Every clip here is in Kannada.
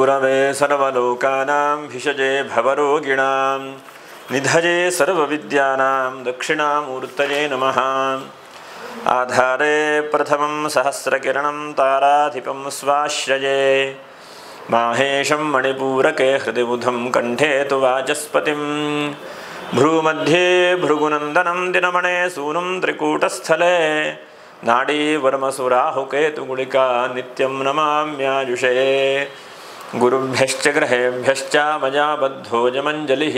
गुरवे सर्वलोकानां भिषजे भवरोगिणां निधये सर्वविद्यानां दक्षिणामूर्तये नमः। आधारे प्रथमं सहस्रकिरणं ताराधिपं स्वाश्रये माहेशं मणिपूरके हृदि बुधं कण्ठे तु वाचस्पतिं भ्रूमध्ये भृगुनन्दनं दिनमणे सूनुं त्रिकूटस्थले नाडीवर्मसुराहुकेतुगुलिका नित्यं नमाम्यायुषे गुरुभ्यश्च ग्रहेभ्यश्च मया बद्धोऽयमञ्जलिः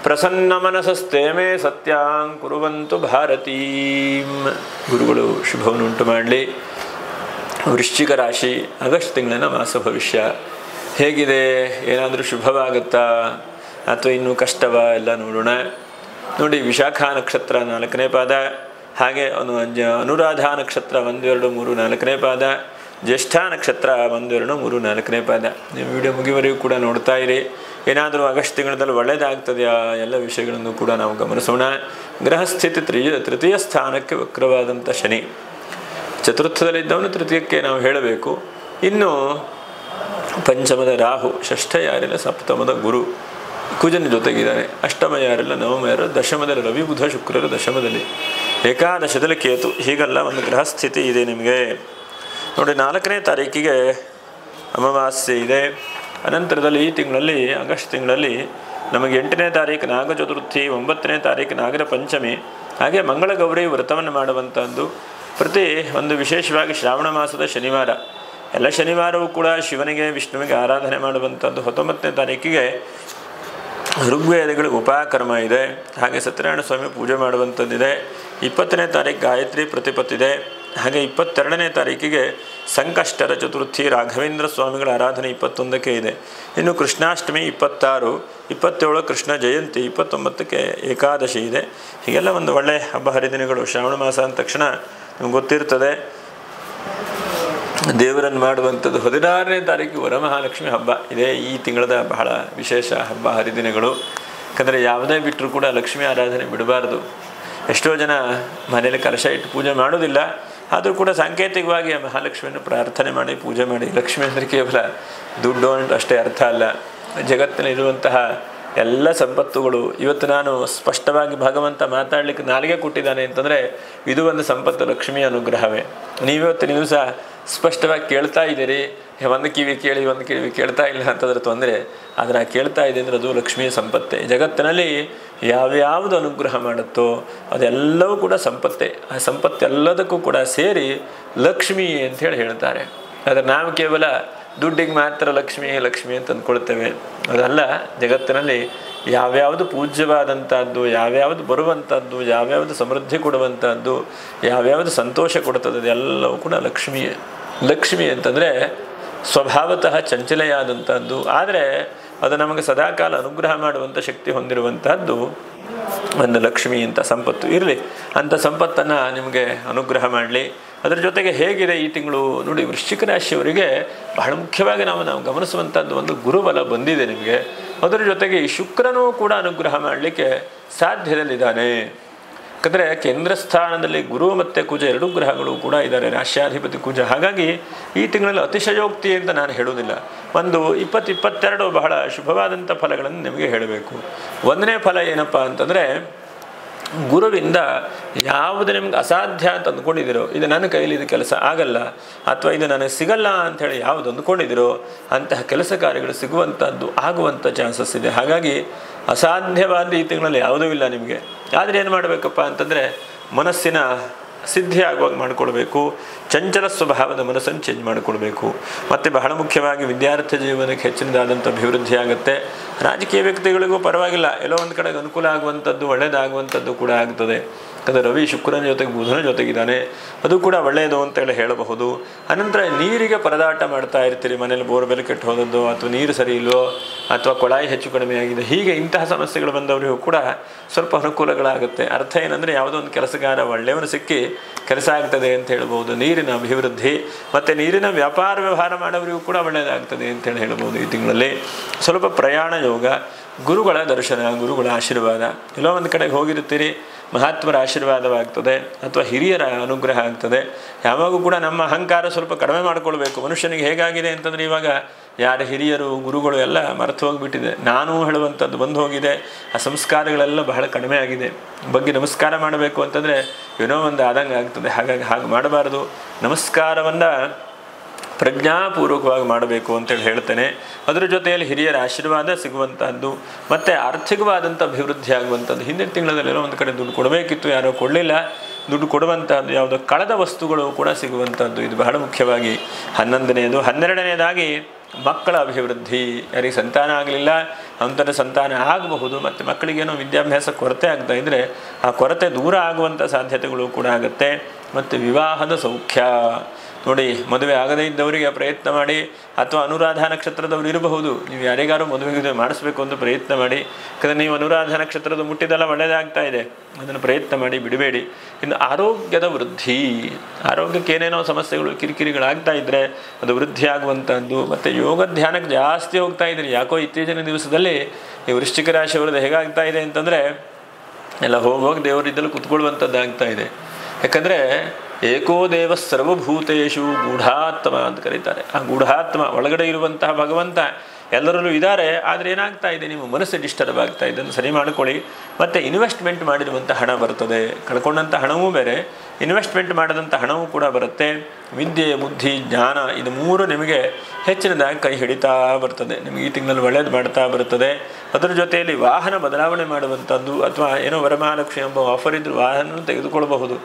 प्रसन्नमनसस्ते मे सत्यां कुर्वन्तु भारतीं। ಗುರುಗಳು ಶುಭವನ್ನು ಉಂಟು ಮಾಡಲಿ. ವೃಶ್ಚಿಕ ರಾಶಿ ಆಗಸ್ಟ್ ತಿಂಗಳಿನ ಮಾಸ ಭವಿಷ್ಯ ಹೇಗಿದೆ, ಏನಾದರೂ ಶುಭವಾಗುತ್ತಾ ಅಥವಾ ಇನ್ನೂ ಕಷ್ಟವಾ ಎಲ್ಲ ನೋಡೋಣ. ನೋಡಿ, ವಿಶಾಖ ನಕ್ಷತ್ರ 4ನೇ ಪಾದ, ಹಾಗೆ ಅನುರಾಧ ನಕ್ಷತ್ರ 1, 2, 3, 4ನೇ ಪಾದ, ಜ್ಯೇಷ್ಠ ನಕ್ಷತ್ರ 1, 2, 3, 4ನೇ ಪಾದ. ನೀವು ವಿಡಿಯೋ ಮುಗಿವರೆಗೂ ಕೂಡ ನೋಡ್ತಾ ಇರಿ. ಏನಾದರೂ ಆಗಸ್ಟ್ ತಿಂಗಳಲ್ಲಿ ಒಳ್ಳೆಯದಾಗ್ತದೆಯಾ ಎಲ್ಲ ವಿಷಯಗಳನ್ನು ಕೂಡ ನಾವು ಗಮನಿಸೋಣ. ಗ್ರಹಸ್ಥಿತಿ ತೃತೀಯ ಸ್ಥಾನಕ್ಕೆ ವಕ್ರವಾದಂಥ ಶನಿ, ಚತುರ್ಥದಲ್ಲಿದ್ದವನು ತೃತೀಯಕ್ಕೆ ನಾವು ಹೇಳಬೇಕು. ಇನ್ನು ಪಂಚಮದ ರಾಹು, ಷಷ್ಠ ಯಾರಿಲ್ಲ, ಸಪ್ತಮದ ಗುರು ಕುಜನ ಜೊತೆಗಿದ್ದಾನೆ, ಅಷ್ಟಮ ಯಾರಿಲ್ಲ, ನವಮ ಯಾರು, ದಶಮದಲ್ಲಿ ರವಿ ಬುಧ ಶುಕ್ರರು, ದಶಮದಲ್ಲಿ ಏಕಾದಶದಲ್ಲಿ ಕೇತು. ಹೀಗೆಲ್ಲ ಒಂದು ಗ್ರಹಸ್ಥಿತಿ ಇದೆ ನಿಮಗೆ. ನೋಡಿ, 4ನೇ ತಾರೀಕಿಗೆ ಅಮಾವಾಸ್ಯೆ ಇದೆ. ಅನಂತರದಲ್ಲಿ ಈ ತಿಂಗಳಲ್ಲಿ ಆಗಸ್ಟ್ ತಿಂಗಳಲ್ಲಿ ನಮಗೆ 8ನೇ ತಾರೀಕು ನಾಗ ಚತುರ್ಥಿ, 9ನೇ ತಾರೀಕು ನಾಗರ ಪಂಚಮಿ, ಹಾಗೆ ಮಂಗಳ ಗೌರಿ ವ್ರತವನ್ನು ಮಾಡುವಂಥದ್ದು. ಪ್ರತಿ ಒಂದು ವಿಶೇಷವಾಗಿ ಶ್ರಾವಣ ಮಾಸದ ಶನಿವಾರ, ಎಲ್ಲ ಶನಿವಾರವೂ ಕೂಡ ಶಿವನಿಗೆ ವಿಷ್ಣುವಿಗೆ ಆರಾಧನೆ ಮಾಡುವಂಥದ್ದು. 19ನೇ ತಾರೀಕಿಗೆ ಋಗ್ವೇದಗಳಿಗೆ ಉಪಕರ್ಮ ಇದೆ, ಹಾಗೆ ಸತ್ಯನಾರಾಯಣ ಸ್ವಾಮಿ ಪೂಜೆ ಮಾಡುವಂಥದ್ದಿದೆ. 20ನೇ ತಾರೀಕು ಗಾಯತ್ರಿ ಪ್ರತಿಪತ್ತಿದೆ. ಹಾಗೆ 22ನೇ ತಾರೀಕಿಗೆ ಸಂಕಷ್ಟರ ಚತುರ್ಥಿ, ರಾಘವೇಂದ್ರ ಸ್ವಾಮಿಗಳ ಆರಾಧನೆ 21ಕ್ಕೆ ಇದೆ. ಇನ್ನು ಕೃಷ್ಣಾಷ್ಟಮಿ 26, 27 ಕೃಷ್ಣ ಜಯಂತಿ, 29ಕ್ಕೆ ಏಕಾದಶಿ ಇದೆ. ಹೀಗೆಲ್ಲ ಒಂದು ಒಳ್ಳೆಯ ಹಬ್ಬ ಹರಿದಿನಗಳು. ಶ್ರಾವಣ ಮಾಸ ಅಂದ ತಕ್ಷಣ ನಿಮ್ಗೆ ಗೊತ್ತಿರ್ತದೆ, ದೇವರನ್ನು ಮಾಡುವಂಥದ್ದು. 16ನೇ ತಾರೀಕು ವರಮಹಾಲಕ್ಷ್ಮಿ ಹಬ್ಬ ಇದೆ. ಈ ತಿಂಗಳದ ಬಹಳ ವಿಶೇಷ ಹಬ್ಬ ಹರಿದಿನಗಳು. ಯಾಕಂದರೆ ಯಾವುದೇ ಬಿಟ್ಟರೂ ಕೂಡ ಲಕ್ಷ್ಮೀ ಆರಾಧನೆ ಬಿಡಬಾರ್ದು. ಎಷ್ಟೋ ಜನ ಮನೆಯಲ್ಲಿ ಕಲಶ ಇಟ್ಟು ಪೂಜೆ ಮಾಡೋದಿಲ್ಲ, ಆದರೂ ಕೂಡ ಸಾಂಕೇತಿಕವಾಗಿ ಮಹಾಲಕ್ಷ್ಮಿಯನ್ನು ಪ್ರಾರ್ಥನೆ ಮಾಡಿ ಪೂಜೆ ಮಾಡಿ. ಲಕ್ಷ್ಮಿ ಅಂದರೆ ಕೇವಲ ದುಡ್ಡು ಅಂತ ಅಷ್ಟೇ ಅರ್ಥ ಅಲ್ಲ, ಜಗತ್ತಿನಲ್ಲಿರುವಂತಹ ಎಲ್ಲ ಸಂಪತ್ತುಗಳು. ಇವತ್ತು ನಾನು ಸ್ಪಷ್ಟವಾಗಿ ಭಗವಂತ ಮಾತಾಡಲಿಕ್ಕೆ ನಾಲಿಗೆ ಕೊಟ್ಟಿದ್ದಾನೆ ಅಂತಂದರೆ ಇದು ಒಂದು ಸಂಪತ್ತು, ಲಕ್ಷ್ಮಿಯ ಅನುಗ್ರಹವೇ. ನೀವಿವತ್ತಿನ ದಿವಸ ಸ್ಪಷ್ಟವಾಗಿ ಕೇಳ್ತಾ ಇದ್ದೀರಿ. ಒಂದು ಕಿವಿ ಕೇಳಿ ಒಂದು ಕಿವಿ ಕೇಳ್ತಾ ಇಲ್ಲ ಅಂತಂದ್ರೆ ತೊಂದರೆ, ಆದರೆ ಕೇಳ್ತಾ ಇದೆ ಅಂದರೆ ಅದು ಲಕ್ಷ್ಮಿಯ ಸಂಪತ್ತೇ. ಜಗತ್ತಿನಲ್ಲಿ ಯಾವ್ಯಾವುದು ಅನುಗ್ರಹ ಮಾಡುತ್ತೋ ಅದೆಲ್ಲವೂ ಕೂಡ ಸಂಪತ್ತೇ. ಆ ಸಂಪತ್ತೆಲ್ಲದಕ್ಕೂ ಕೂಡ ಸೇರಿ ಲಕ್ಷ್ಮಿ ಅಂಥೇಳಿ ಹೇಳ್ತಾರೆ. ಆದರೆ ನಾವು ಕೇವಲ ದುಡ್ಡಿಗೆ ಮಾತ್ರ ಲಕ್ಷ್ಮಿ ಲಕ್ಷ್ಮಿ ಅಂತ ಅಂದ್ಕೊಳ್ತೇವೆ. ಅದಲ್ಲ, ಜಗತ್ತಿನಲ್ಲಿ ಯಾವ್ಯಾವುದು ಪೂಜ್ಯವಾದಂಥದ್ದು, ಯಾವ್ಯಾವುದು ಬರುವಂಥದ್ದು, ಯಾವ್ಯಾವುದು ಸಮೃದ್ಧಿ ಕೊಡುವಂಥದ್ದು, ಯಾವ್ಯಾವುದು ಸಂತೋಷ ಕೊಡುತ್ತದೆ, ಅದೆಲ್ಲವೂ ಕೂಡ ಲಕ್ಷ್ಮಿಯೇ. ಲಕ್ಷ್ಮಿ ಅಂತಂದರೆ ಸ್ವಭಾವತಃ ಚಂಚಲೆಯಾದಂಥದ್ದು, ಆದರೆ ಅದು ನಮಗೆ ಸದಾಕಾಲ ಅನುಗ್ರಹ ಮಾಡುವಂಥ ಶಕ್ತಿ ಹೊಂದಿರುವಂತಹದ್ದು ಒಂದು ಲಕ್ಷ್ಮಿ ಅಂತ ಸಂಪತ್ತು. ಇರಲಿ, ಅಂಥ ಸಂಪತ್ತನ್ನು ನಿಮಗೆ ಅನುಗ್ರಹ ಮಾಡಲಿ. ಅದರ ಜೊತೆಗೆ ಹೇಗಿದೆ ಈ ತಿಂಗಳು ನೋಡಿ, ವೃಶ್ಚಿಕ ರಾಶಿಯವರಿಗೆ ಬಹಳ ಮುಖ್ಯವಾಗಿ ನಾವು ಗಮನಿಸುವಂಥದ್ದು ಒಂದು ಗುರುಬಲ ಬಂದಿದೆ ನಿಮಗೆ. ಅದರ ಜೊತೆಗೆ ಈ ಶುಕ್ರನೂ ಕೂಡ ಅನುಗ್ರಹ ಮಾಡಲಿಕ್ಕೆ ಸಾಧ್ಯದಲ್ಲಿದ್ದಾನೆ. ಯಾಕಂದರೆ ಕೇಂದ್ರ ಸ್ಥಾನದಲ್ಲಿ ಗುರು ಮತ್ತು ಕುಜ 2 ಗ್ರಹಗಳು ಕೂಡ ಇದ್ದಾರೆ, ರಾಶ್ಯಾಧಿಪತಿ ಕುಜ. ಹಾಗಾಗಿ ಈ ತಿಂಗಳಲ್ಲಿ ಅತಿಶಯೋಕ್ತಿ ಅಂತ ನಾನು ಹೇಳುವುದಿಲ್ಲ. ಒಂದು 20-22 ಬಹಳ ಶುಭವಾದಂಥ ಫಲಗಳನ್ನು ನಿಮಗೆ ಹೇಳಬೇಕು. 1ನೇ ಫಲ ಏನಪ್ಪ ಅಂತಂದರೆ, ಗುರುವಿಂದ ಯಾವುದು ನಿಮ್ಗೆ ಅಸಾಧ್ಯ ಅಂತ ಅಂದ್ಕೊಂಡಿದ್ದೀರೋ, ಇದು ನನ್ನ ಕೈಲಿ ಇದು ಕೆಲಸ ಆಗಲ್ಲ ಅಥವಾ ಇದು ನನಗೆ ಸಿಗಲ್ಲ ಅಂಥೇಳಿ ಯಾವುದು ಅಂದ್ಕೊಂಡಿದ್ದೀರೋ ಅಂತಹ ಕೆಲಸ ಕಾರ್ಯಗಳು ಸಿಗುವಂಥದ್ದು ಆಗುವಂಥ ಚಾನ್ಸಸ್ ಇದೆ. ಹಾಗಾಗಿ ಅಸಾಧ್ಯವಾದ ಈ ತಿಂಗಳಲ್ಲಿ ಯಾವುದೂ ಇಲ್ಲ ನಿಮಗೆ. ಆದರೆ ಏನು ಮಾಡಬೇಕಪ್ಪ ಅಂತಂದರೆ, ಮನಸ್ಸಿನ ಸಿದ್ಧಿ ಆಗುವಾಗ ಮಾಡಿಕೊಳ್ಬೇಕು. ಚಂಚಲ ಸ್ವಭಾವದ ಮನಸ್ಸನ್ನು ಚೇಂಜ್ ಮಾಡಿಕೊಳ್ಬೇಕು. ಮತ್ತು ಬಹಳ ಮುಖ್ಯವಾಗಿ ವಿದ್ಯಾರ್ಥಿ ಜೀವನಕ್ಕೆ ಹೆಚ್ಚಿನದಾದಂಥ ಅಭಿವೃದ್ಧಿ ಆಗುತ್ತೆ. ರಾಜಕೀಯ ವ್ಯಕ್ತಿಗಳಿಗೂ ಪರವಾಗಿಲ್ಲ, ಎಲ್ಲೋ ಒಂದು ಕಡೆಗೆ ಅನುಕೂಲ ಆಗುವಂಥದ್ದು, ಒಳ್ಳೆಯದಾಗುವಂಥದ್ದು ಕೂಡ ಆಗ್ತದೆ. ಯಾಕಂದರೆ ರವಿ ಶುಕ್ರನ ಜೊತೆಗೆ ಬುಧನ ಜೊತೆಗಿದ್ದಾನೆ, ಅದು ಕೂಡ ಒಳ್ಳೆಯದು ಅಂತೇಳಿ ಹೇಳಬಹುದು. ಅನಂತರ ನೀರಿಗೆ ಪರದಾಟ ಮಾಡ್ತಾ ಇರ್ತೀರಿ, ಮನೇಲಿ ಬೋರ್ವೆಲ್ ಕೆಟ್ಟು ಹೋದದ್ದು ಅಥವಾ ನೀರು ಸರಿ ಇಲ್ಲವೋ ಅಥವಾ ಕೊಳಾಯಿ ಹೆಚ್ಚು ಕಡಿಮೆ ಆಗಿದೆ, ಹೀಗೆ ಇಂತಹ ಸಮಸ್ಯೆಗಳು ಬಂದವರಿಗೂ ಕೂಡ ಸ್ವಲ್ಪ ಅನುಕೂಲಗಳಾಗುತ್ತೆ. ಅರ್ಥ ಏನಂದರೆ, ಯಾವುದೋ ಒಂದು ಕೆಲಸಗಾರ ಒಳ್ಳೆಯವನು ಸಿಕ್ಕಿ ಕೆಲಸ ಆಗ್ತದೆ ಅಂತ ಹೇಳ್ಬೋದು. ನೀರಿನ ಅಭಿವೃದ್ಧಿ ಮತ್ತು ನೀರಿನ ವ್ಯಾಪಾರ ವ್ಯವಹಾರ ಮಾಡೋರಿಗೂ ಕೂಡ ಒಳ್ಳೆಯದಾಗ್ತದೆ ಅಂತೇಳಿ ಹೇಳ್ಬೋದು. ಈ ತಿಂಗಳಲ್ಲಿ ಸ್ವಲ್ಪ ಪ್ರಯಾಣ ಯೋಗ, ಗುರುಗಳ ದರ್ಶನ, ಗುರುಗಳ ಆಶೀರ್ವಾದ. ಎಲ್ಲೋ ಒಂದು ಕಡೆಗೆ ಹೋಗಿರ್ತೀರಿ, ಮಹಾತ್ಮರ ಆಶೀರ್ವಾದವಾಗ್ತದೆ ಅಥವಾ ಹಿರಿಯರ ಅನುಗ್ರಹ ಆಗ್ತದೆ. ಯಾವಾಗೂ ಕೂಡ ನಮ್ಮ ಅಹಂಕಾರ ಸ್ವಲ್ಪ ಕಡಿಮೆ ಮಾಡಿಕೊಳ್ಬೇಕು. ಮನುಷ್ಯನಿಗೆ ಹೇಗಾಗಿದೆ ಅಂತಂದರೆ, ಇವಾಗ ಯಾರ ಹಿರಿಯರು ಗುರುಗಳು ಎಲ್ಲ ಮರೆತು ಹೋಗಿಬಿಟ್ಟಿದೆ. ನಾನು ಹೇಳುವಂಥದ್ದು ಬಂದು ಹೋಗಿದೆ. ಆ ಸಂಸ್ಕಾರಗಳೆಲ್ಲ ಬಹಳ ಕಡಿಮೆ ಆಗಿದೆ. ಬಗ್ಗೆ ನಮಸ್ಕಾರ ಮಾಡಬೇಕು ಅಂತಂದರೆ ಏನೋ ಒಂದು ಆದಂಗೆ ಆಗ್ತದೆ. ಹಾಗಾಗಿ ಹಾಗೆ ಮಾಡಬಾರ್ದು. ನಮಸ್ಕಾರವನ್ನು ಪ್ರಜ್ಞಾಪೂರ್ವಕವಾಗಿ ಮಾಡಬೇಕು ಅಂತೇಳಿ ಹೇಳ್ತೇನೆ. ಅದರ ಜೊತೆಯಲ್ಲಿ ಹಿರಿಯರ ಆಶೀರ್ವಾದ ಸಿಗುವಂಥದ್ದು ಮತ್ತು ಆರ್ಥಿಕವಾದಂಥ ಅಭಿವೃದ್ಧಿ ಆಗುವಂಥದ್ದು. ಹಿಂದಿನ ತಿಂಗಳಲ್ಲೆಲ್ಲೋ ಒಂದು ಕಡೆ ದುಡ್ಡು ಕೊಡಬೇಕಿತ್ತು, ಯಾರೋ ಕೊಡಲಿಲ್ಲ. ದುಡ್ಡು ಕೊಡುವಂಥದ್ದು, ಯಾವುದೋ ಕಳೆದ ವಸ್ತುಗಳು ಕೂಡ ಸಿಗುವಂಥದ್ದು, ಇದು ಬಹಳ ಮುಖ್ಯವಾಗಿ 11ನೇದು. 12ನೇದಾಗಿ ಮಕ್ಕಳ ಅಭಿವೃದ್ಧಿ. ಯಾರಿಗೆ ಸಂತಾನ ಆಗಲಿಲ್ಲ ಅಂಥದ್ದು ಸಂತಾನ ಆಗಬಹುದು. ಮತ್ತು ಮಕ್ಕಳಿಗೇನೋ ವಿದ್ಯಾಭ್ಯಾಸ ಕೊರತೆ ಆಗ್ತಾ ಇದ್ದರೆ ಆ ಕೊರತೆ ದೂರ ಆಗುವಂಥ ಸಾಧ್ಯತೆಗಳು ಕೂಡ ಆಗುತ್ತೆ. ಮತ್ತು ವಿವಾಹದ ಸೌಖ್ಯ. ನೋಡಿ, ಮದುವೆ ಆಗದೇ ಇದ್ದವರಿಗೆ ಪ್ರಯತ್ನ ಮಾಡಿ, ಅಥವಾ ಅನುರಾಧ ನಕ್ಷತ್ರದವರು ಇರಬಹುದು, ನೀವು ಯಾರಿಗಾರು ಮದುವೆ ಮಾಡಿಸ್ಬೇಕು ಅಂತ ಪ್ರಯತ್ನ ಮಾಡಿ. ಯಾಕಂದರೆ ನೀವು ಅನುರಾಧ ನಕ್ಷತ್ರದ ಮುಟ್ಟಿದೆಲ್ಲ ಒಳ್ಳೆಯದಾಗ್ತಾ ಇದೆ, ಅದನ್ನು ಪ್ರಯತ್ನ ಮಾಡಿ ಬಿಡಬೇಡಿ. ಇನ್ನು ಆರೋಗ್ಯದ ವೃದ್ಧಿ. ಆರೋಗ್ಯಕ್ಕೆ ಏನೇನೋ ಸಮಸ್ಯೆಗಳು ಕಿರಿಕಿರಿಗಳಾಗ್ತಾ ಇದ್ದರೆ ಅದು ವೃದ್ಧಿ ಆಗುವಂಥದ್ದು. ಮತ್ತು ಯೋಗ ಧ್ಯಾನಕ್ಕೆ ಜಾಸ್ತಿ ಹೋಗ್ತಾ ಇದ್ದೀರಿ. ಯಾಕೋ ಇತ್ತೀಚಿನ ದಿವಸದಲ್ಲಿ ಈ ವೃಶ್ಚಿಕ ರಾಶಿಯವರದ್ದು ಹೇಗಾಗ್ತಾ ಇದೆ ಅಂತಂದರೆ ಎಲ್ಲ ಹೋಗಿ ದೇವರಿದ್ದಲು ಕುತ್ಕೊಳ್ಳುವಂಥದ್ದು ಆಗ್ತಾ ಇದೆ. ಯಾಕಂದರೆ ಏಕೋ ದೇವ ಸರ್ವಭೂತೇಶು ಗೂಢಾತ್ಮ ಅಂತ ಕರೀತಾರೆ. ಆ ಗೂಢಾತ್ಮ ಒಳಗಡೆ ಇರುವಂತಹ ಭಗವಂತ ಎಲ್ಲರಲ್ಲೂ ಇದ್ದಾರೆ. ಆದರೆ ಏನಾಗ್ತಾ ಇದೆ, ನಿಮ್ಮ ಮನಸ್ಸು ಡಿಸ್ಟರ್ಬ್ ಆಗ್ತಾ ಇದೆ, ಅದನ್ನು ಸರಿ ಮಾಡಿಕೊಳ್ಳಿ. ಮತ್ತು ಇನ್ವೆಸ್ಟ್ಮೆಂಟ್ ಮಾಡಿರುವಂಥ ಹಣ ಬರ್ತದೆ. ಕಳ್ಕೊಂಡಂಥ ಹಣವೂ ಬೇರೆ, ಇನ್ವೆಸ್ಟ್ಮೆಂಟ್ ಮಾಡಿದಂಥ ಹಣವೂ ಕೂಡ ಬರುತ್ತೆ. ವಿದ್ಯೆ, ಬುದ್ಧಿ, ಜ್ಞಾನ ಇದು ಮೂರು ನಿಮಗೆ ಹೆಚ್ಚಿನದಾಗಿ ಕೈ ಹಿಡಿತಾ ಬರ್ತದೆ. ನಿಮಗೆ ಈ ತಿಂಗಳಲ್ಲಿ ಒಳ್ಳೇದು ಮಾಡ್ತಾ ಬರ್ತದೆ. ಅದರ ಜೊತೆಯಲ್ಲಿ ವಾಹನ ಬದಲಾವಣೆ ಮಾಡುವಂಥದ್ದು, ಅಥವಾ ಏನೋ ವರಮಹಾಲಕ್ಷ್ಮಿ ಎಂಬ ಆಫರ್ ಇದ್ದರೂ ವಾಹನ ತೆಗೆದುಕೊಳ್ಳಬಹುದು.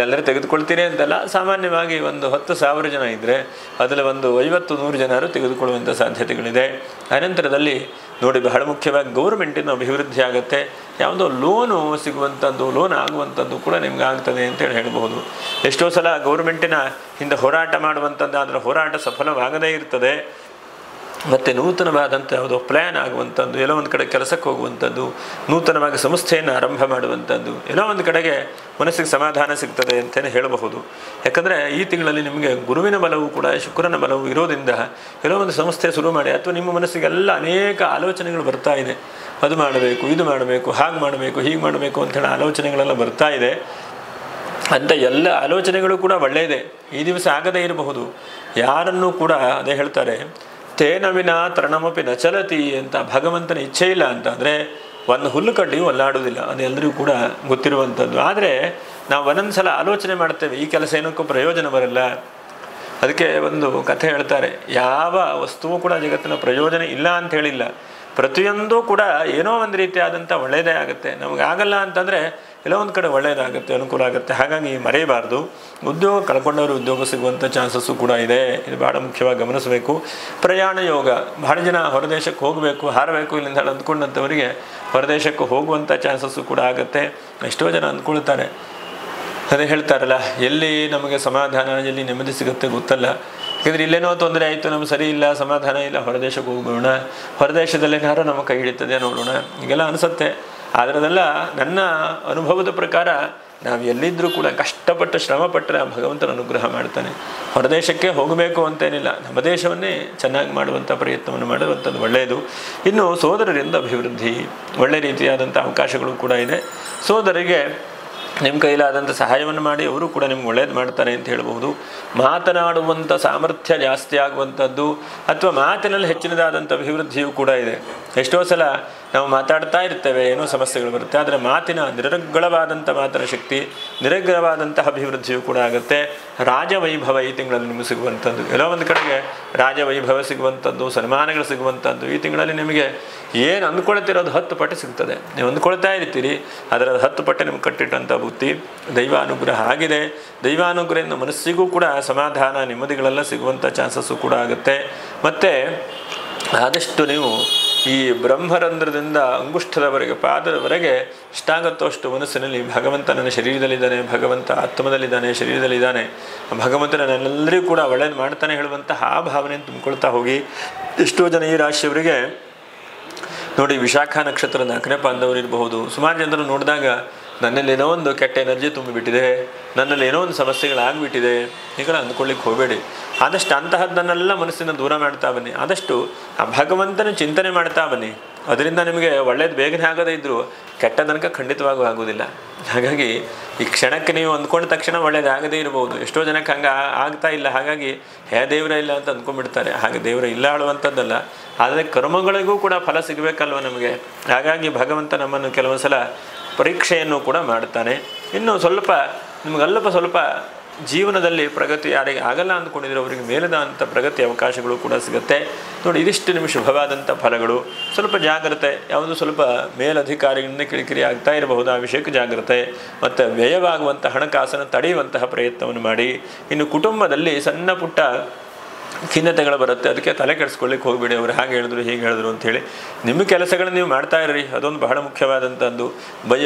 ಎಲ್ಲರೂ ತೆಗೆದುಕೊಳ್ತೀನಿ ಅಂತಲ್ಲ, ಸಾಮಾನ್ಯವಾಗಿ ಒಂದು 10,000 ಜನ ಇದ್ದರೆ ಅದರಲ್ಲಿ ಒಂದು 50-100 ಜನರು ತೆಗೆದುಕೊಳ್ಳುವಂಥ ಸಾಧ್ಯತೆಗಳಿದೆ. ಅನಂತರದಲ್ಲಿ ನೋಡಿ, ಬಹಳ ಮುಖ್ಯವಾಗಿ ಗೌರ್ಮೆಂಟಿನ ಅಭಿವೃದ್ಧಿ ಆಗುತ್ತೆ. ಯಾವುದೋ ಲೋನು ಸಿಗುವಂಥದ್ದು, ಲೋನ್ ಆಗುವಂಥದ್ದು ಕೂಡ ನಿಮ್ಗೆ ಆಗ್ತದೆ ಅಂತೇಳಿ ಹೇಳಬಹುದು. ಎಷ್ಟೋ ಸಲ ಗೌರ್ಮೆಂಟಿನ ಹಿಂದೆ ಹೋರಾಟ ಮಾಡುವಂಥದ್ದು, ಅದರ ಹೋರಾಟ ಸಫಲವಾಗದೇ ಇರ್ತದೆ. ಮತ್ತು ನೂತನವಾದಂಥ ಯಾವುದೋ ಪ್ಲ್ಯಾನ್ ಆಗುವಂಥದ್ದು, ಎಲ್ಲೋ ಒಂದು ಕಡೆ ಕೆಲಸಕ್ಕೆ ಹೋಗುವಂಥದ್ದು, ನೂತನವಾಗಿ ಸಂಸ್ಥೆಯನ್ನು ಆರಂಭ ಮಾಡುವಂಥದ್ದು, ಎಲ್ಲೋ ಒಂದು ಕಡೆಗೆ ಮನಸ್ಸಿಗೆ ಸಮಾಧಾನ ಸಿಗ್ತದೆ ಅಂತಲೇ ಹೇಳಬಹುದು. ಯಾಕಂದರೆ ಈ ತಿಂಗಳಲ್ಲಿ ನಿಮಗೆ ಗುರುವಿನ ಬಲವು ಕೂಡ ಶುಕ್ರನ ಬಲವು ಇರೋದ್ರಿಂದ ಎಲ್ಲೋ ಒಂದು ಸಂಸ್ಥೆ ಶುರು ಮಾಡಿ, ಅಥವಾ ನಿಮ್ಮ ಮನಸ್ಸಿಗೆಲ್ಲ ಅನೇಕ ಆಲೋಚನೆಗಳು ಬರ್ತಾ ಇದೆ. ಅದು ಮಾಡಬೇಕು, ಇದು ಮಾಡಬೇಕು, ಹಾಗೆ ಮಾಡಬೇಕು, ಹೀಗೆ ಮಾಡಬೇಕು ಅಂಥೇಳಿ ಆಲೋಚನೆಗಳೆಲ್ಲ ಬರ್ತಾ ಇದೆ. ಅಂಥ ಎಲ್ಲ ಆಲೋಚನೆಗಳು ಕೂಡ ಒಳ್ಳೆಯದೇ. ಈ ದಿವಸ ಆಗದೇ ಇರಬಹುದು. ಯಾರನ್ನೂ ಕೂಡ ಅದೇ ಹೇಳ್ತಾರೆ, ತೇನ ವಿನ ತೃಣಮಪಿ ನ ಚಲತಿ ಅಂತ. ಭಗವಂತನ ಇಚ್ಛೆ ಇಲ್ಲ ಅಂತ ಅಂದರೆ ಒಂದು ಹುಲ್ಲು ಕಡ್ಡಿಯೂ ಅಲ್ಲಾಡೋದಿಲ್ಲ. ಅದು ಎಲ್ಲರಿಗೂ ಕೂಡ ಗೊತ್ತಿರುವಂಥದ್ದು. ಆದರೆ ನಾವು ಒಂದೊಂದು ಸಲ ಆಲೋಚನೆ ಮಾಡ್ತೇವೆ, ಈ ಕೆಲಸ ಏನಕ್ಕೂ ಪ್ರಯೋಜನ ಬರಲ್ಲ. ಅದಕ್ಕೆ ಒಂದು ಕಥೆ ಹೇಳ್ತಾರೆ, ಯಾವ ವಸ್ತುವು ಕೂಡ ಜಗತ್ತಿನ ಪ್ರಯೋಜನ ಇಲ್ಲ ಅಂತ ಹೇಳಿಲ್ಲ. ಪ್ರತಿಯೊಂದು ಕೂಡ ಏನೋ ಒಂದು ರೀತಿಯಾದಂಥ ಒಳ್ಳೆಯದೇ ಆಗುತ್ತೆ. ನಮಗಾಗಲ್ಲ ಅಂತಂದರೆ ಎಲ್ಲೋ ಒಂದು ಕಡೆ ಒಳ್ಳೆಯದಾಗುತ್ತೆ, ಅನುಕೂಲ ಆಗುತ್ತೆ. ಹಾಗಾಗಿ ಮರೆಯಬಾರ್ದು. ಉದ್ಯೋಗ ಕಳ್ಕೊಂಡವರು ಉದ್ಯೋಗ ಸಿಗುವಂಥ ಚಾನ್ಸಸ್ಸು ಕೂಡ ಇದೆ. ಇದು ಭಾಳ ಮುಖ್ಯವಾಗಿ ಗಮನಿಸಬೇಕು. ಪ್ರಯಾಣ ಯೋಗ. ಬಹಳ ಜನ ಹೊರದೇಶಕ್ಕೆ ಹೋಗಬೇಕು, ಹಾರಬೇಕು ಇಲ್ಲಿಂದ ಅಂದ್ಕೊಂಡಂಥವರಿಗೆ ಹೊರದೇಶಕ್ಕೆ ಹೋಗುವಂಥ ಚಾನ್ಸಸ್ಸು ಕೂಡ ಆಗುತ್ತೆ. ಎಷ್ಟೋ ಜನ ಅಂದ್ಕೊಳ್ತಾರೆ, ಅದೇ ಹೇಳ್ತಾರಲ್ಲ, ಎಲ್ಲಿ ನಮಗೆ ಸಮಾಧಾನ, ಎಲ್ಲಿ ನೆಮ್ಮದಿ ಸಿಗುತ್ತೆ ಗೊತ್ತಲ್ಲ. ಯಾಕಂದರೆ ಇಲ್ಲೇನೋ ತೊಂದರೆ ಆಯಿತು, ನಮ್ಗೆ ಸರಿ ಇಲ್ಲ, ಸಮಾಧಾನ ಇಲ್ಲ, ಹೊರದೇಶಕ್ಕೆ ಹೋಗೋಣ, ಹೊರದೇಶದಲ್ಲೇನಾರು ನಮ್ಮ ಕೈ ಹಿಡಿತದೆ ನೋಡೋಣ, ಹೀಗೆಲ್ಲ ಅನಿಸುತ್ತೆ. ಅದರದೆಲ್ಲ ನನ್ನ ಅನುಭವದ ಪ್ರಕಾರ ನಾವು ಎಲ್ಲಿದ್ದರೂ ಕೂಡ ಕಷ್ಟಪಟ್ಟು ಶ್ರಮಪಟ್ಟರೆ ಭಗವಂತನ ಅನುಗ್ರಹ ಮಾಡ್ತಾನೆ. ಹೊರದೇಶಕ್ಕೆ ಹೋಗಬೇಕು ಅಂತೇನಿಲ್ಲ, ನಮ್ಮ ದೇಶವನ್ನೇ ಚೆನ್ನಾಗಿ ಮಾಡುವಂಥ ಪ್ರಯತ್ನವನ್ನು ಮಾಡುವಂಥದ್ದು ಒಳ್ಳೆಯದು. ಇನ್ನು ಸೋದರರಿಂದ ಅಭಿವೃದ್ಧಿ, ಒಳ್ಳೆಯ ರೀತಿಯಾದಂಥ ಅವಕಾಶಗಳು ಕೂಡ ಇದೆ. ಸೋದರಿಗೆ ನಿಮ್ಮ ಕೈಲಾದಂಥ ಸಹಾಯವನ್ನು ಮಾಡಿ ಅವರು ಕೂಡ ನಿಮ್ಗೆ ಒಳ್ಳೇದು ಮಾಡ್ತಾರೆ ಅಂತ ಹೇಳ್ಬೋದು. ಮಾತನಾಡುವಂಥ ಸಾಮರ್ಥ್ಯ ಜಾಸ್ತಿ ಆಗುವಂಥದ್ದು, ಅಥವಾ ಮಾತಿನಲ್ಲಿ ಹೆಚ್ಚಿನದಾದಂಥ ಅಭಿವೃದ್ಧಿಯೂ ಕೂಡ ಇದೆ. ಎಷ್ಟೋ ಸಲ ನಾವು ಮಾತಾಡ್ತಾ ಇರ್ತೇವೆ, ಏನೋ ಸಮಸ್ಯೆಗಳು ಬರುತ್ತೆ. ಆದರೆ ಮಾತಿನ ನಿರರ್ಗಳವಾದಂಥ ಮಾತಿನ ಶಕ್ತಿ, ನಿರರ್ಗಳವಾದಂತಹ ಅಭಿವೃದ್ಧಿಯೂ ಕೂಡ ಆಗುತ್ತೆ. ರಾಜವೈಭವ ಈ ತಿಂಗಳಲ್ಲಿ ನಿಮಗೆ ಸಿಗುವಂಥದ್ದು, ಎಲ್ಲೋ ಒಂದು ಕಡೆಗೆ ರಾಜವೈಭವ ಸಿಗುವಂಥದ್ದು, ಸನ್ಮಾನಗಳು ಸಿಗುವಂಥದ್ದು. ಈ ತಿಂಗಳಲ್ಲಿ ನಿಮಗೆ ಏನು ಅಂದ್ಕೊಳ್ತಿರೋದು 10 ಪಟ್ಟು ಸಿಗ್ತದೆ. ನೀವು ಅಂದ್ಕೊಳ್ತಾ ಇರ್ತೀರಿ, ಅದರ 10 ಪಟ್ಟು ನಿಮ್ಗೆ ಕಟ್ಟಿಟ್ಟಂಥ ಬುದ್ಧಿ ದೈವಾನುಗ್ರಹ ಆಗಿದೆ. ದೈವಾನುಗ್ರಹದಿಂದ ಮನಸ್ಸಿಗೂ ಕೂಡ ಸಮಾಧಾನ, ನೆಮ್ಮದಿಗಳೆಲ್ಲ ಸಿಗುವಂಥ ಚಾನ್ಸಸ್ಸು ಕೂಡ ಆಗುತ್ತೆ. ಮತ್ತು ಆದಷ್ಟು ನೀವು ಈ ಬ್ರಹ್ಮರಂಧ್ರದಿಂದ ಅಂಗುಷ್ಠದವರೆಗೆ, ಪಾದದವರೆಗೆ ಎಷ್ಟಾಗುತ್ತೋ ಅಷ್ಟು ಮನಸ್ಸಿನಲ್ಲಿ ಭಗವಂತ ನನ್ನ ಶರೀರದಲ್ಲಿದ್ದಾನೆ, ಭಗವಂತ ಆತ್ಮದಲ್ಲಿದ್ದಾನೆ, ಶರೀರದಲ್ಲಿದ್ದಾನೆ, ಭಗವಂತನ ನನ್ನೆಲ್ಲರಿಗೂ ಕೂಡ ಒಳ್ಳೇದು ಮಾಡ್ತಾನೆ ಹೇಳುವಂತಹ ಆ ಭಾವನೆಯನ್ನು ತುಂಬಿಕೊಳ್ತಾ ಹೋಗಿ. ಎಷ್ಟೋ ಜನ ಈ ರಾಶಿಯವರಿಗೆ ನೋಡಿ, ವಿಶಾಖ ನಕ್ಷತ್ರ 4ನೇ ಪಾದದವರು ಇರಬಹುದು. ಸುಮಾರು ಜನರು ನೋಡಿದಾಗ ನನ್ನಲ್ಲಿ ಏನೋ ಒಂದು ಕೆಟ್ಟ ಎನರ್ಜಿ ತುಂಬಿಬಿಟ್ಟಿದೆ, ನನ್ನಲ್ಲಿ ಏನೋ ಒಂದು ಸಮಸ್ಯೆಗಳಾಗ್ಬಿಟ್ಟಿದೆ, ಹೀಗೆಲ್ಲ ಅಂದ್ಕೊಳ್ಳಿಕ್ಕೆ ಹೋಗಬೇಡಿ. ಆದಷ್ಟು ಅಂತಹದ್ದನ್ನೆಲ್ಲ ಮನಸ್ಸಿನ ದೂರ ಮಾಡ್ತಾ ಬನ್ನಿ. ಆದಷ್ಟು ಆ ಭಗವಂತನ ಚಿಂತನೆ ಮಾಡ್ತಾ ಬನ್ನಿ. ಅದರಿಂದ ನಿಮಗೆ ಒಳ್ಳೇದು ಬೇಗನೆ ಆಗದೇ ಇದ್ದರೂ ಕೆಟ್ಟದನಕ ಖಂಡಿತವಾಗೂ ಆಗೋದಿಲ್ಲ. ಹಾಗಾಗಿ ಈ ಕ್ಷಣಕ್ಕೆ ನೀವು ಅಂದ್ಕೊಂಡ ತಕ್ಷಣ ಒಳ್ಳೇದಾಗದೇ ಇರ್ಬೋದು. ಎಷ್ಟೋ ಜನಕ್ಕೆ ಹಂಗೆ ಆಗ್ತಾ ಇಲ್ಲ. ಹಾಗಾಗಿ ದೇವರೇ ಇಲ್ಲ ಅಂತ ಅಂದ್ಕೊಂಡ್ಬಿಡ್ತಾರೆ. ಹಾಗೆ ದೇವರ ಇಲ್ಲ ಆಳುವಂಥದ್ದಲ್ಲ, ಆದರೆ ಕರ್ಮಗಳಿಗೂ ಕೂಡ ಫಲ ಸಿಗಬೇಕಲ್ವ ನಮಗೆ. ಹಾಗಾಗಿ ಭಗವಂತ ನಮ್ಮನ್ನು ಕೆಲವೊಂದು ಸಲ ಪರೀಕ್ಷೆಯನ್ನು ಕೂಡ ಮಾಡ್ತಾನೆ. ಇನ್ನು ಸ್ವಲ್ಪ ಸ್ವಲ್ಪ ಜೀವನದಲ್ಲಿ ಪ್ರಗತಿ ಯಾರಿಗೆ ಆಗಲ್ಲ ಅಂದ್ಕೊಂಡಿದ್ರೆ ಅವರಿಗೆ ಮೇಲದಂಥ ಪ್ರಗತಿ ಅವಕಾಶಗಳು ಕೂಡ ಸಿಗುತ್ತೆ. ನೋಡಿ, ಇದಿಷ್ಟು ನಿಮಗೆ ಶುಭವಾದಂಥ ಫಲಗಳು. ಸ್ವಲ್ಪ ಜಾಗ್ರತೆ, ಯಾವುದು ಸ್ವಲ್ಪ ಮೇಲಧಿಕಾರಿಗಳಿಂದ ಕಿರಿಕಿರಿ ಆಗ್ತಾ ಇರಬಹುದು, ಆ ವಿಷಯಕ್ಕೆ ಜಾಗ್ರತೆ. ಮತ್ತು ವ್ಯಯವಾಗುವಂಥ ಹಣಕಾಸನ್ನು ತಡೆಯುವಂತಹ ಪ್ರಯತ್ನವನ್ನು ಮಾಡಿ. ಇನ್ನು ಕುಟುಂಬದಲ್ಲಿ ಸಣ್ಣ ಪುಟ್ಟ ಖಿನ್ನತೆಗಳು ಬರುತ್ತೆ, ಅದಕ್ಕೆ ತಲೆ ಕೆಡಿಸ್ಕೊಳ್ಳಿಕ್ಕೆ ಹೋಗ್ಬೇಡಿ. ಅವರು ಹಾಗೆ ಹೇಳಿದ್ರು ಹೀಗೆ ಹೇಳಿದ್ರು ಅಂಥೇಳಿ ನಿಮ್ಮ ಕೆಲಸಗಳನ್ನು ನೀವು ಮಾಡ್ತಾ ಇರ್ರಿ, ಅದೊಂದು ಬಹಳ ಮುಖ್ಯವಾದಂಥದ್ದು.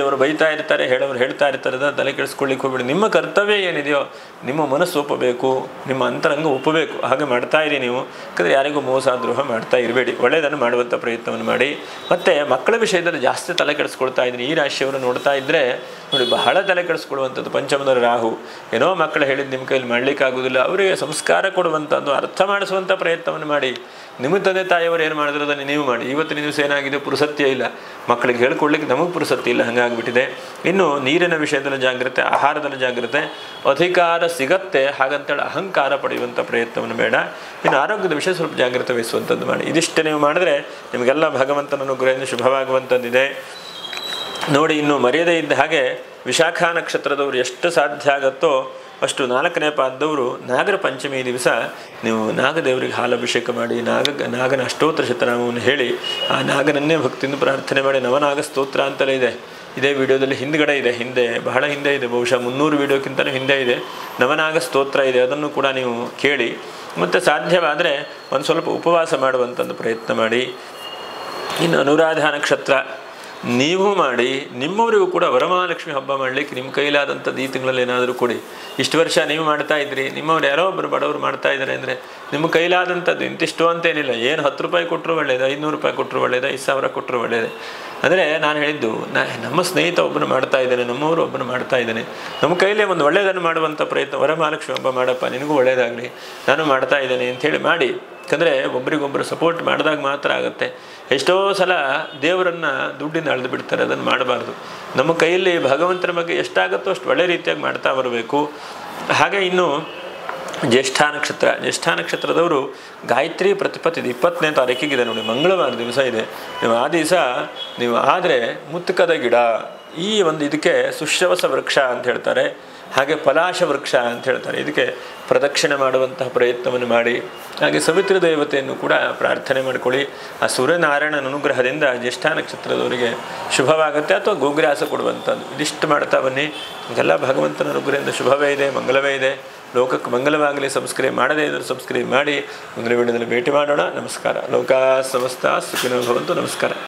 ಅವರು ಬೈತಾ ಇರ್ತಾರೆ, ಹೇಳೋರು ಹೇಳ್ತಾ ಇರ್ತಾರೆ, ಅದನ್ನು ತಲೆ ಕೆಡಿಸ್ಕೊಳ್ಳಿಕ್ಕೆ ಹೋಗ್ಬೇಡಿ. ನಿಮ್ಮ ಕರ್ತವ್ಯ ಏನಿದೆಯೋ ನಿಮ್ಮ ಮನಸ್ಸು ಒಪ್ಪಬೇಕು, ನಿಮ್ಮ ಅಂತರಂಗ ಒಪ್ಪಬೇಕು, ಹಾಗೆ ಮಾಡ್ತಾ ಇರಿ ನೀವು. ಯಾಕಂದರೆ ಯಾರಿಗೂ ಮೋಸ ದ್ರೋಹ ಮಾಡ್ತಾ ಇರಬೇಡಿ, ಒಳ್ಳೆಯದನ್ನು ಮಾಡುವಂಥ ಪ್ರಯತ್ನವನ್ನು ಮಾಡಿ. ಮತ್ತು ಮಕ್ಕಳ ವಿಷಯದಲ್ಲಿ ಜಾಸ್ತಿ ತಲೆ ಕೆಡಿಸ್ಕೊಳ್ತಾ ಇದ್ದೀನಿ. ಈ ರಾಶಿಯವರು ನೋಡ್ತಾ ಇದ್ದರೆ ನೋಡಿ, ಬಹಳ ತಲೆ ಕೆಡಿಸ್ಕೊಳ್ಳುವಂಥದ್ದು. ಪಂಚಮದ ರಾಹು ಏನೋ ಮಕ್ಕಳು ಹೇಳಿದ್ದು ನಿಮ್ಮ ಕೈಯಲ್ಲಿ ಮಾಡಲಿಕ್ಕಾಗೋದಿಲ್ಲ, ಅವರಿಗೆ ಸಂಸ್ಕಾರ ಕೊಡುವಂಥದ್ದು, ಅರ್ಥ ಮಾಡಿಸುವಂಥ ಪ್ರಯತ್ನವನ್ನು ಮಾಡಿ. ನಿಮ್ಮ ತಂದೆ ತಾಯಿಯವರು ಏನು ಮಾಡಿದ್ರು ಅದನ್ನು ನೀವು ಮಾಡಿ. ಇವತ್ತಿನ ದಿವಸ ಏನಾಗಿದೆ, ಪುರುಸತ್ಯ ಇಲ್ಲ, ಮಕ್ಕಳಿಗೆ ಹೇಳ್ಕೊಡ್ಲಿಕ್ಕೆ ನಮಗೆ ಪುರುಸತ್ಯ ಇಲ್ಲ, ಹಾಗಾಗಿಬಿಟ್ಟಿದೆ. ಇನ್ನು ನೀರಿನ ವಿಷಯದಲ್ಲಿ ಜಾಗ್ರತೆ, ಆಹಾರದಲ್ಲಿ ಜಾಗ್ರತೆ. ಅಧಿಕಾರ ಸಿಗತ್ತೆ ಹಾಗಂತೇಳಿ ಅಹಂಕಾರ ಪಡೆಯುವಂಥ ಪ್ರಯತ್ನವನ್ನು ಬೇಡ. ಇನ್ನು ಆರೋಗ್ಯದ ವಿಷಯ ಸ್ವಲ್ಪ ಜಾಗ್ರತೆ ವಹಿಸುವಂಥದ್ದು ಮಾಡಿ. ಇದಿಷ್ಟೇ ನೀವು ಮಾಡಿದ್ರೆ ನಿಮಗೆಲ್ಲ ಭಗವಂತನ ಅನುಗ್ರಹದಿಂದ ಶುಭವಾಗುವಂಥದ್ದಿದೆ. ನೋಡಿ, ಇನ್ನು ಮರ್ಯಾದೆ ಇದ್ದ ಹಾಗೆ ವಿಶಾಖ ನಕ್ಷತ್ರದವರು ಎಷ್ಟು ಸಾಧ್ಯ ಆಗುತ್ತೋ ಅಷ್ಟು 4ನೇ ಪಾದದವರು ನಾಗರ ಪಂಚಮಿ ದಿವಸ ನೀವು ನಾಗದೇವರಿಗೆ ಹಾಲಭಿಷೇಕ ಮಾಡಿ, ನಾಗನ ಅಷ್ಟೋತ್ತರ ಶತನಾಮವನ್ನು ಹೇಳಿ, ಆ ನಾಗನನ್ನೇ ಭಕ್ತಿಯಿಂದ ಪ್ರಾರ್ಥನೆ ಮಾಡಿ. ನವನಾಗ ಸ್ತೋತ್ರ ಅಂತಲೇ ಇದೆ, ಇದೇ ವಿಡಿಯೋದಲ್ಲಿ ಹಿಂದ್ಗಡೆ ಇದೆ, ಬಹಳ ಹಿಂದೆ ಇದೆ, ಬಹುಶಃ 300 ವಿಡಿಯೋಕ್ಕಿಂತಲೂ ಹಿಂದೆ ಇದೆ. ನವನಾಗ ಸ್ತೋತ್ರ ಇದೆ, ಅದನ್ನು ಕೂಡ ನೀವು ಕೇಳಿ. ಮತ್ತು ಸಾಧ್ಯವಾದರೆ ಒಂದು ಸ್ವಲ್ಪ ಉಪವಾಸ ಮಾಡುವಂಥದ್ದು ಪ್ರಯತ್ನ ಮಾಡಿ. ಇನ್ನು ಅನುರಾಧ ನಕ್ಷತ್ರ ನೀವು ಮಾಡಿ, ನಿಮ್ಮವರಿಗೂ ಕೂಡ ವರಮಹಾಲಕ್ಷ್ಮಿ ಹಬ್ಬ ಮಾಡಲಿಕ್ಕೆ ನಿಮ್ಮ ಕೈಲಾದಂಥದ್ದು ಈ ತಿಂಗಳಲ್ಲಿ ಏನಾದರೂ ಕೊಡಿ. ಇಷ್ಟು ವರ್ಷ ನೀವು ಮಾಡ್ತಾ ಇದ್ರಿ, ನಿಮ್ಮವ್ರು ಯಾರೋ ಒಬ್ಬರು ಬಡವರು ಮಾಡ್ತಾ ಇದ್ದಾರೆ ಅಂದರೆ ನಿಮ್ಮ ಕೈಲಾದಂಥದ್ದು ಇಂತಿಷ್ಟು ಅಂತೇನಿಲ್ಲ. ಏನು 10 ರೂಪಾಯಿ ಕೊಟ್ಟರು ಒಳ್ಳೆಯದು, 500 ರೂಪಾಯಿ ಕೊಟ್ಟರು ಒಳ್ಳೆಯದು, 5,000 ಕೊಟ್ಟರು ಒಳ್ಳೆಯದು. ಅಂದರೆ ನಾನು ಹೇಳಿದ್ದು, ನಮ್ಮ ಸ್ನೇಹಿತ ಒಬ್ಬನು ಮಾಡ್ತಾ ಇದ್ದಾನೆ, ನಮ್ಮವರು ಒಬ್ಬನು ಮಾಡ್ತಾ ಇದ್ದಾನೆ, ನಮ್ಮ ಕೈಲೇ ಒಂದು ಒಳ್ಳೆಯದನ್ನು ಮಾಡುವಂಥ ಪ್ರಯತ್ನ. ವರಮಹಾಲಕ್ಷ್ಮಿ ಹಬ್ಬ ಮಾಡಪ್ಪ, ನಿನಗೂ ಒಳ್ಳೆಯದಾಗಲಿ, ನಾನು ಮಾಡ್ತಾ ಇದ್ದೇನೆ ಅಂಥೇಳಿ ಮಾಡಿ. ಯಾಕಂದರೆ ಒಬ್ರಿಗೊಬ್ಬರು ಸಪೋರ್ಟ್ ಮಾಡಿದಾಗ ಮಾತ್ರ ಆಗುತ್ತೆ. ಎಷ್ಟೋ ಸಲ ದೇವರನ್ನು ದುಡ್ಡಿಂದ ಅಳೆದು ಬಿಡ್ತಾರೆ, ಅದನ್ನು ಮಾಡಬಾರ್ದು. ನಮ್ಮ ಕೈಯಲ್ಲಿ ಭಗವಂತನ ಬಗ್ಗೆ ಎಷ್ಟಾಗುತ್ತೋ ಅಷ್ಟು ಒಳ್ಳೆ ರೀತಿಯಾಗಿ ಮಾಡ್ತಾ ಬರಬೇಕು. ಹಾಗೆ ಇನ್ನು ಜ್ಯೇಷ್ಠ ನಕ್ಷತ್ರದವರು ಗಾಯತ್ರಿ ಪ್ರತಿಪತ್ತಿದೆ, 20ನೇ ತಾರೀಕಿಗಿದೆ ನೋಡಿ, ಮಂಗಳವಾರ ದಿವಸ ಇದೆ. ನೀವು ಆ ದಿವಸ ನೀವು ಆದರೆ ಮುತ್ತುಕದ ಗಿಡ, ಈ ಒಂದು ಇದಕ್ಕೆ ಸುಶ್ರವಸ ವೃಕ್ಷ ಅಂತ ಹೇಳ್ತಾರೆ, ಹಾಗೆ ಪಲಾಶ ವೃಕ್ಷ ಅಂತ ಹೇಳ್ತಾರೆ, ಇದಕ್ಕೆ ಪ್ರದಕ್ಷಿಣೆ ಮಾಡುವಂತಹ ಪ್ರಯತ್ನವನ್ನು ಮಾಡಿ. ಹಾಗೆ ಸವಿತ್ರ ದೇವತೆಯನ್ನು ಕೂಡ ಪ್ರಾರ್ಥನೆ ಮಾಡಿಕೊಳ್ಳಿ. ಆ ಸೂರ್ಯನಾರಾಯಣನ ಅನುಗ್ರಹದಿಂದ ಜ್ಯೇಷ್ಠ ನಕ್ಷತ್ರದವರಿಗೆ ಶುಭವಾಗುತ್ತೆ, ಅಥವಾ ಗೋಗ್ರಾಸ ಕೊಡುವಂಥದ್ದು. ಇದಿಷ್ಟು ಮಾಡ್ತಾ ಬನ್ನಿ, ಇದೆಲ್ಲ ಭಗವಂತನ ಅನುಗ್ರಹದಿಂದ ಶುಭವೇ ಇದೆ, ಮಂಗಲವೇ ಇದೆ. ಲೋಕಕ್ಕೆ ಮಂಗಲವಾಗಲಿ. ಸಬ್ಸ್ಕ್ರೈಬ್ ಮಾಡದೇ ಇದ್ದರೂ ಸಬ್ಸ್ಕ್ರೈಬ್ ಮಾಡಿ. ಮುಂದಿನ ವಿಡಿಯೋದಲ್ಲಿ ಭೇಟಿ ಮಾಡೋಣ. ನಮಸ್ಕಾರ. ಲೋಕ ಸಮಸ್ತ ಸುಖಿನೋ ಭವಂತು. ನಮಸ್ಕಾರ.